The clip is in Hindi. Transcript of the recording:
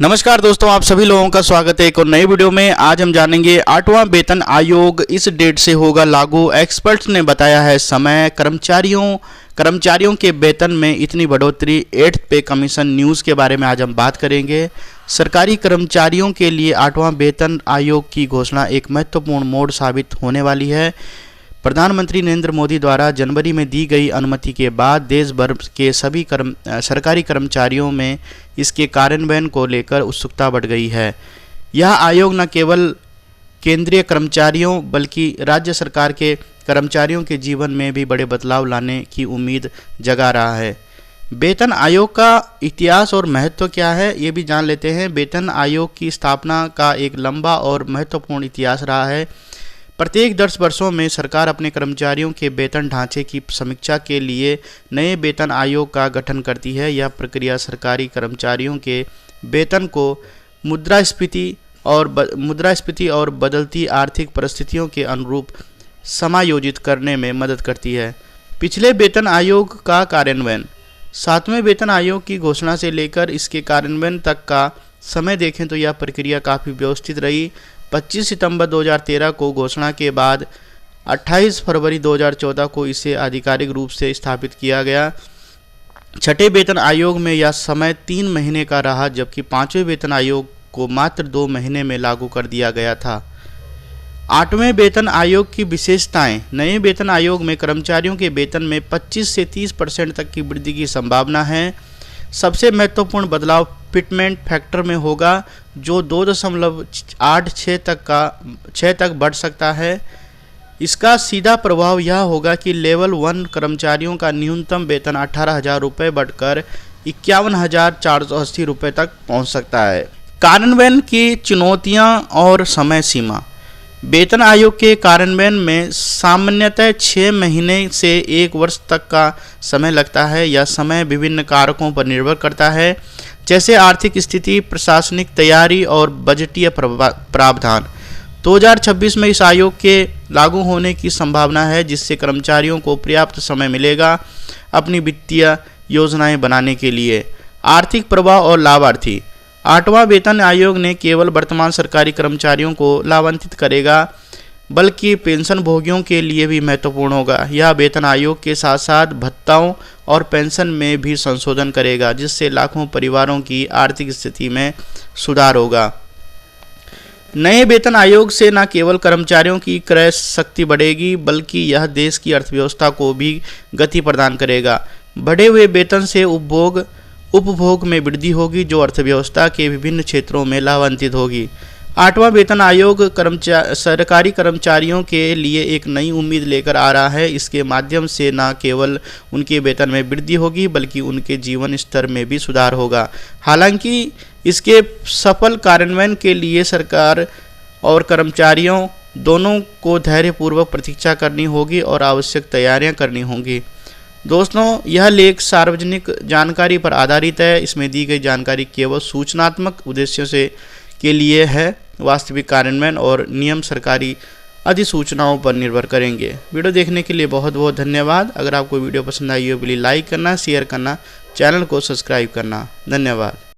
नमस्कार दोस्तों, आप सभी लोगों का स्वागत है एक और नई वीडियो में। आज हम जानेंगे 8वां वेतन आयोग इस डेट से होगा लागू। एक्सपर्ट्स ने बताया है समय। कर्मचारियों के वेतन में इतनी बढ़ोतरी। 8th पे कमीशन न्यूज़ के बारे में आज हम बात करेंगे। सरकारी कर्मचारियों के लिए 8वां वेतन आयोग की घोषणा एक महत्वपूर्ण मोड़ साबित होने वाली है। प्रधानमंत्री नरेंद्र मोदी द्वारा जनवरी में दी गई अनुमति के बाद देश भर के सभी सरकारी कर्मचारियों में इसके कार्यान्वयन को लेकर उत्सुकता बढ़ गई है। यह आयोग न केवल केंद्रीय कर्मचारियों बल्कि राज्य सरकार के कर्मचारियों के जीवन में भी बड़े बदलाव लाने की उम्मीद जगा रहा है। वेतन आयोग का इतिहास और महत्व क्या है, ये भी जान लेते हैं। वेतन आयोग की स्थापना का एक लंबा और महत्वपूर्ण इतिहास रहा है। प्रत्येक 10 वर्षों में सरकार अपने कर्मचारियों के वेतन ढांचे की समीक्षा के लिए नए वेतन आयोग का गठन करती है। यह प्रक्रिया सरकारी कर्मचारियों के वेतन को मुद्रास्फीति और बदलती आर्थिक परिस्थितियों के अनुरूप समायोजित करने में मदद करती है। पिछले वेतन आयोग का कार्यान्वयन। 7वें वेतन आयोग की घोषणा से लेकर इसके कार्यान्वयन तक का समय देखें तो यह प्रक्रिया काफ़ी व्यवस्थित रही। 25 सितंबर 2013 को घोषणा के बाद 28 फरवरी 2014 को इसे आधिकारिक रूप से स्थापित किया गया। 6ठे वेतन आयोग में यह समय 3 महीने का रहा, जबकि 5वें वेतन आयोग को मात्र 2 महीने में लागू कर दिया गया था। 8वें वेतन आयोग की विशेषताएं। नए वेतन आयोग में कर्मचारियों के वेतन में 25 से 30% तक की वृद्धि की संभावना है। सबसे महत्वपूर्ण बदलाव फिटमेंट फैक्टर में होगा, जो 2.86 तक बढ़ सकता है। इसका सीधा प्रभाव यह होगा कि लेवल 1 कर्मचारियों का न्यूनतम वेतन 18,000 रुपये बढ़कर 51,480 रुपये तक पहुंच सकता है। कार्यान्वयन की चुनौतियां और समय सीमा। वेतन आयोग के कार्यान्वयन में सामान्यतः 6 महीने से 1 वर्ष तक का समय लगता है। यह समय विभिन्न कारकों पर निर्भर करता है, जैसे आर्थिक स्थिति, प्रशासनिक तैयारी और बजटीय प्रावधान। 2026 में इस आयोग के लागू होने की संभावना है, जिससे कर्मचारियों को पर्याप्त समय मिलेगा अपनी वित्तीय योजनाएं बनाने के लिए। आर्थिक प्रभाव और लाभार्थी। 8वां वेतन आयोग ने केवल वर्तमान सरकारी कर्मचारियों को लाभान्वित करेगा, बल्कि पेंशन भोगियों के लिए भी महत्वपूर्ण होगा। यह वेतन आयोग के साथ साथ भत्ताओं और पेंशन में भी संशोधन करेगा, जिससे लाखों परिवारों की आर्थिक स्थिति में सुधार होगा। नए वेतन आयोग से न केवल कर्मचारियों की क्रय शक्ति बढ़ेगी, बल्कि यह देश की अर्थव्यवस्था को भी गति प्रदान करेगा। बढ़े हुए वेतन से उपभोग में वृद्धि होगी, जो अर्थव्यवस्था के विभिन्न क्षेत्रों में लाभान्वित होगी। 8वां वेतन आयोग सरकारी कर्मचारियों के लिए एक नई उम्मीद लेकर आ रहा है। इसके माध्यम से न केवल उनके वेतन में वृद्धि होगी, बल्कि उनके जीवन स्तर में भी सुधार होगा। हालांकि इसके सफल कार्यान्वयन के लिए सरकार और कर्मचारियों दोनों को धैर्यपूर्वक प्रतीक्षा करनी होगी और आवश्यक तैयारियां करनी होंगी। दोस्तों, यह लेख सार्वजनिक जानकारी पर आधारित है। इसमें दी गई जानकारी केवल सूचनात्मक उद्देश्यों के लिए है। वास्तविक कार्यान्वयन और नियम सरकारी अधिसूचनाओं पर निर्भर करेंगे। वीडियो देखने के लिए बहुत बहुत धन्यवाद। अगर आपको वीडियो पसंद आई हो प्लीज़ लाइक करना, शेयर करना, चैनल को सब्सक्राइब करना। धन्यवाद।